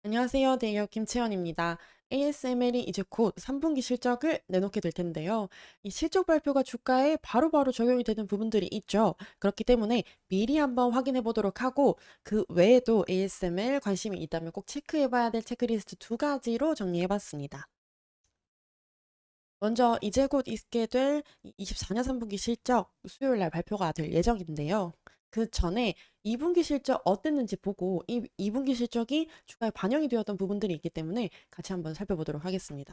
안녕하세요. 대기업 김채연입니다. ASML이 이제 곧 3분기 실적을 내놓게 될 텐데요. 이 실적 발표가 주가에 바로바로 적용이 되는 부분들이 있죠. 그렇기 때문에 미리 한번 확인해 보도록 하고 그 외에도 ASML 관심이 있다면 꼭 체크해 봐야 될 체크리스트 두 가지로 정리해 봤습니다. 먼저 이제 곧 있게 될 24년 3분기 실적 수요일 날 발표가 될 예정인데요. 그 전에 2분기 실적 어땠는지 보고 이 2분기 실적이 주가에 반영이 되었던 부분들이 있기 때문에 같이 한번 살펴보도록 하겠습니다.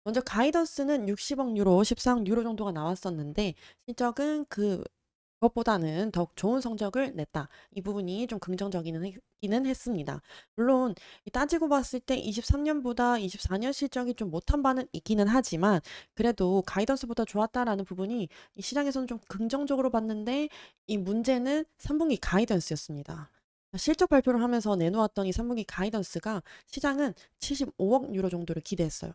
먼저 가이던스는 60억 유로, 14억 유로 정도가 나왔었는데 실적은 그것보다는 더욱 좋은 성적을 냈다. 이 부분이 좀 긍정적이기는 했습니다. 물론 따지고 봤을 때 23년보다 24년 실적이 좀 못한 바는 있기는 하지만 그래도 가이던스보다 좋았다라는 부분이 이 시장에서는 좀 긍정적으로 봤는데 이 문제는 3분기 가이던스였습니다. 실적 발표를 하면서 내놓았던 이 3분기 가이던스가 시장은 75억 유로 정도를 기대했어요.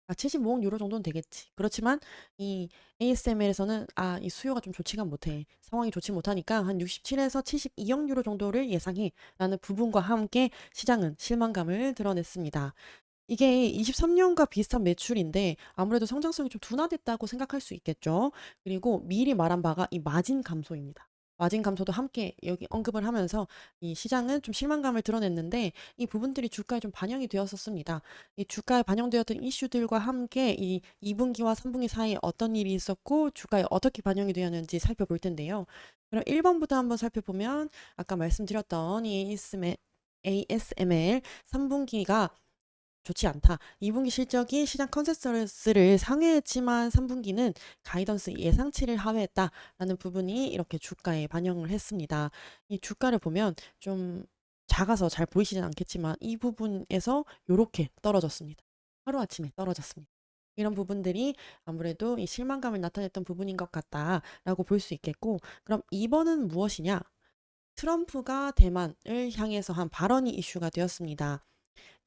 75억 유로 정도는 되겠지. 그렇지만 이 ASML에서는 이 수요가 좀 좋지가 못해. 상황이 좋지 못하니까 한 67에서 72억 유로 정도를 예상해. 라는 부분과 함께 시장은 실망감을 드러냈습니다. 이게 23년과 비슷한 매출인데 아무래도 성장성이 좀 둔화됐다고 생각할 수 있겠죠. 그리고 미리 말한 바가 이 마진 감소입니다. 마진 감소도 함께 여기 언급을 하면서 이 시장은 좀 실망감을 드러냈는데 이 부분들이 주가에 좀 반영이 되었었습니다. 이 주가에 반영되었던 이슈들과 함께 이 2분기와 3분기 사이에 어떤 일이 있었고 주가에 어떻게 반영이 되었는지 살펴볼 텐데요. 그럼 1번부터 한번 살펴보면 아까 말씀드렸던 이 ASML 3분기가 좋지 않다. 2분기 실적이 시장 컨센서스를 상회했지만 3분기는 가이던스 예상치를 하회했다라는 부분이 이렇게 주가에 반영을 했습니다. 이 주가를 보면 좀 작아서 잘 보이시진 않겠지만 이 부분에서 요렇게 떨어졌습니다. 하루아침에 떨어졌습니다. 이런 부분들이 아무래도 이 실망감을 나타냈던 부분인 것 같다라고 볼 수 있겠고, 그럼 2번은 무엇이냐? 트럼프가 대만을 향해서 한 발언이 이슈가 되었습니다.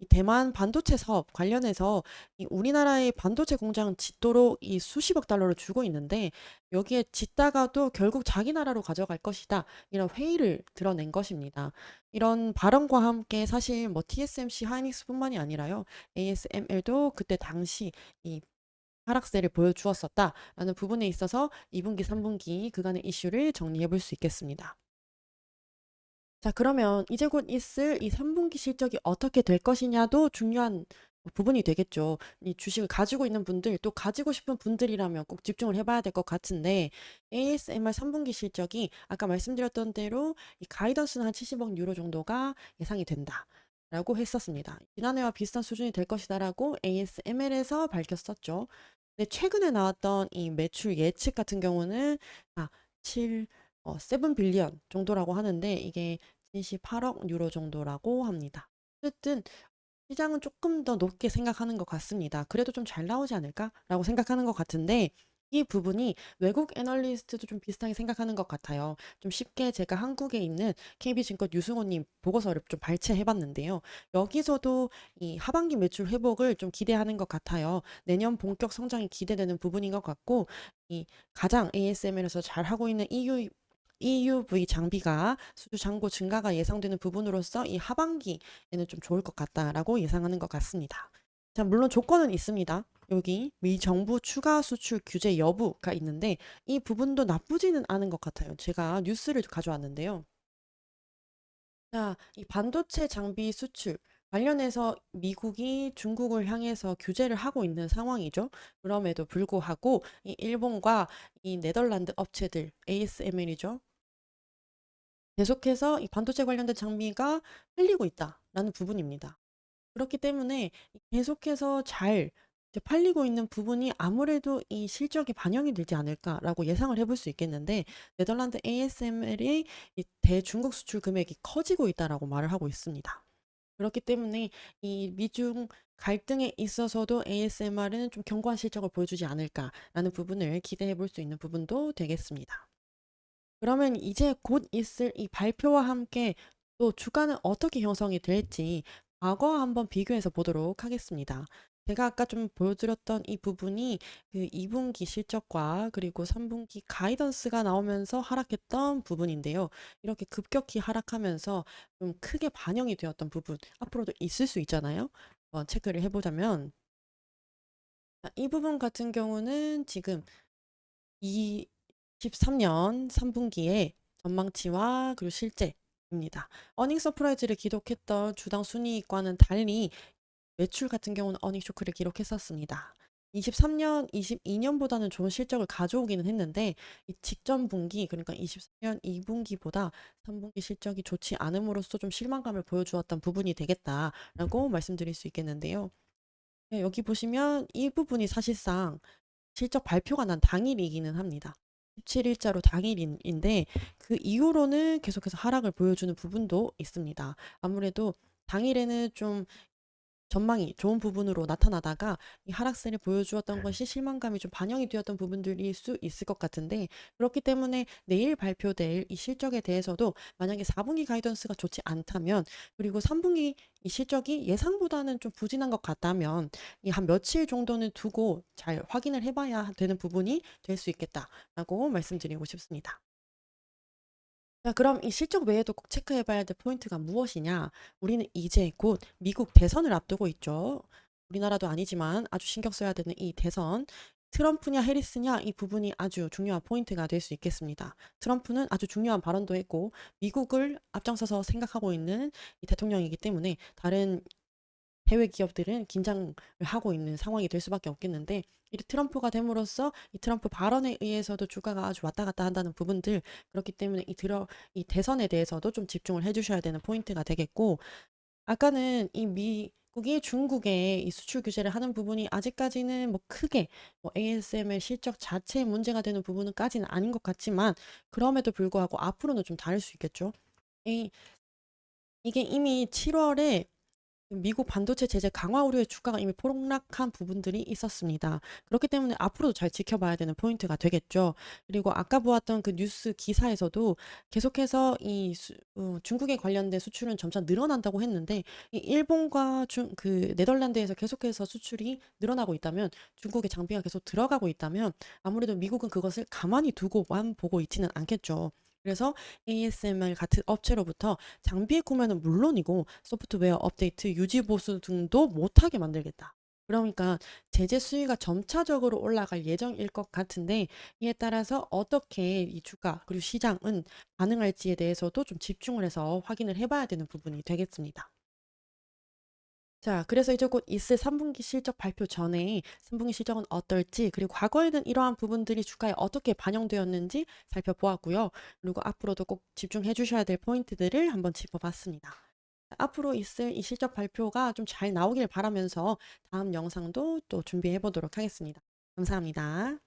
이 대만 반도체 사업 관련해서 이 우리나라의 반도체 공장은 짓도록 이 수십억 달러를 주고 있는데 여기에 짓다가도 결국 자기 나라로 가져갈 것이다. 이런 회의를 드러낸 것입니다. 이런 발언과 함께 사실 뭐 TSMC 하이닉스뿐만이 아니라요. ASML도 그때 당시 이 하락세를 보여주었었다라는 부분에 있어서 2분기, 3분기 그간의 이슈를 정리해 볼 수 있겠습니다. 자, 그러면 이제 곧 있을 이 3분기 실적이 어떻게 될 것이냐도 중요한 부분이 되겠죠. 이 주식을 가지고 있는 분들, 또 가지고 싶은 분들이라면 꼭 집중을 해봐야 될 것 같은데, ASMR 3분기 실적이 아까 말씀드렸던 대로 이 가이던스는 한 70억 유로 정도가 예상이 된다. 라고 했었습니다. 지난해와 비슷한 수준이 될 것이다라고 ASML에서 밝혔었죠. 근데 최근에 나왔던 이 매출 예측 같은 경우는 7, 7 빌리언 정도라고 하는데 이게 78억 유로 정도라고 합니다. 어쨌든 시장은 조금 더 높게 생각하는 것 같습니다. 그래도 좀 잘 나오지 않을까라고 생각하는 것 같은데 이 부분이 외국 애널리스트도 좀 비슷하게 생각하는 것 같아요. 좀 쉽게 제가 한국에 있는 KB증권 유승호님 보고서를 좀 발췌해 봤는데요. 여기서도 이 하반기 매출 회복을 좀 기대하는 것 같아요. 내년 본격 성장이 기대되는 부분인 것 같고 이 가장 ASML에서 잘하고 있는 EUV 장비가 수주 잔고 증가가 예상되는 부분으로서 이 하반기에는 좀 좋을 것 같다라고 예상하는 것 같습니다. 자, 물론 조건은 있습니다. 여기 미 정부 추가 수출 규제 여부가 있는데 이 부분도 나쁘지는 않은 것 같아요. 제가 뉴스를 가져왔는데요. 자, 이 반도체 장비 수출 관련해서 미국이 중국을 향해서 규제를 하고 있는 상황이죠. 그럼에도 불구하고 이 일본과 이 네덜란드 업체들 ASML이죠. 계속해서 이 반도체 관련된 장비가 팔리고 있다라는 부분입니다. 그렇기 때문에 계속해서 잘 이제 팔리고 있는 부분이 아무래도 이 실적이 반영이 되지 않을까라고 예상을 해볼 수 있겠는데 네덜란드 ASML이 이 대중국 수출 금액이 커지고 있다라고 말을 하고 있습니다. 그렇기 때문에 이 미중 갈등에 있어서도 ASMR은 좀 견고한 실적을 보여주지 않을까라는 부분을 기대해 볼 수 있는 부분도 되겠습니다. 그러면 이제 곧 있을 이 발표와 함께 또 주가는 어떻게 형성이 될지 과거와 한번 비교해서 보도록 하겠습니다. 제가 아까 좀 보여드렸던 이 부분이 그 2분기 실적과 그리고 3분기 가이던스가 나오면서 하락했던 부분인데요. 이렇게 급격히 하락하면서 좀 크게 반영이 되었던 부분, 앞으로도 있을 수 있잖아요. 체크를 해보자면, 이 부분 같은 경우는 지금 23년 3분기에 전망치와 그리고 실제입니다. 어닝 서프라이즈를 기록했던 주당 순이익과는 달리 매출 같은 경우는 어닝 쇼크를 기록했었습니다. 23년, 22년보다는 좋은 실적을 가져오기는 했는데 이 직전 분기 그러니까 23년 2분기보다 3분기 실적이 좋지 않음으로써 좀 실망감을 보여주었던 부분이 되겠다라고 말씀드릴 수 있겠는데요. 네, 여기 보시면 이 부분이 사실상 실적 발표가 난 당일이기는 합니다. 17일자로 당일인데 그 이후로는 계속해서 하락을 보여주는 부분도 있습니다. 아무래도 당일에는 좀 전망이 좋은 부분으로 나타나다가 이 하락세를 보여주었던 것이 실망감이 좀 반영이 되었던 부분들일 수 있을 것 같은데 그렇기 때문에 내일 발표될 이 실적에 대해서도 만약에 4분기 가이던스가 좋지 않다면 그리고 3분기 이 실적이 예상보다는 좀 부진한 것 같다면 이 한 며칠 정도는 두고 잘 확인을 해봐야 되는 부분이 될 수 있겠다라고 말씀드리고 싶습니다. 자, 그럼 이 실적 외에도 꼭 체크해 봐야 될 포인트가 무엇이냐? 우리는 이제 곧 미국 대선을 앞두고 있죠. 우리나라도 아니지만 아주 신경 써야 되는 이 대선. 트럼프냐 해리스냐 이 부분이 아주 중요한 포인트가 될 수 있겠습니다. 트럼프는 아주 중요한 발언도 했고 미국을 앞장서서 생각하고 있는 이 대통령이기 때문에 다른 해외 기업들은 긴장을 하고 있는 상황이 될 수밖에 없겠는데 이 트럼프가 됨으로써 이 트럼프 발언에 의해서도 주가가 아주 왔다 갔다 한다는 부분들 그렇기 때문에 이 대선에 대해서도 좀 집중을 해주셔야 되는 포인트가 되겠고 아까는 이 미국이 중국에 이 수출 규제를 하는 부분이 아직까지는 뭐 크게 뭐 ASML 실적 자체에 문제가 되는 부분은까지는 아닌 것 같지만 그럼에도 불구하고 앞으로는 좀 다를 수 있겠죠. 이, 이게 이미 7월에 미국 반도체 제재 강화 우려의 주가가 이미 폭락한 부분들이 있었습니다. 그렇기 때문에 앞으로도 잘 지켜봐야 되는 포인트가 되겠죠. 그리고 아까 보았던 그 뉴스 기사에서도 계속해서 중국에 관련된 수출은 점차 늘어난다고 했는데 이 일본과 그 네덜란드에서 계속해서 수출이 늘어나고 있다면 중국의 장비가 계속 들어가고 있다면 아무래도 미국은 그것을 가만히 두고만 보고 있지는 않겠죠. 그래서 ASML 같은 업체로부터 장비 구매는 물론이고 소프트웨어 업데이트, 유지 보수 등도 못하게 만들겠다. 그러니까 제재 수위가 점차적으로 올라갈 예정일 것 같은데 이에 따라서 어떻게 이 주가 그리고 시장은 반응할지에 대해서도 좀 집중을 해서 확인을 해봐야 되는 부분이 되겠습니다. 자, 그래서 이제 곧 있을 3분기 실적 발표 전에 3분기 실적은 어떨지, 그리고 과거에는 이러한 부분들이 주가에 어떻게 반영되었는지 살펴보았고요. 그리고 앞으로도 꼭 집중해 주셔야 될 포인트들을 한번 짚어봤습니다. 앞으로 있을 이 실적 발표가 좀 잘 나오길 바라면서 다음 영상도 또 준비해 보도록 하겠습니다. 감사합니다.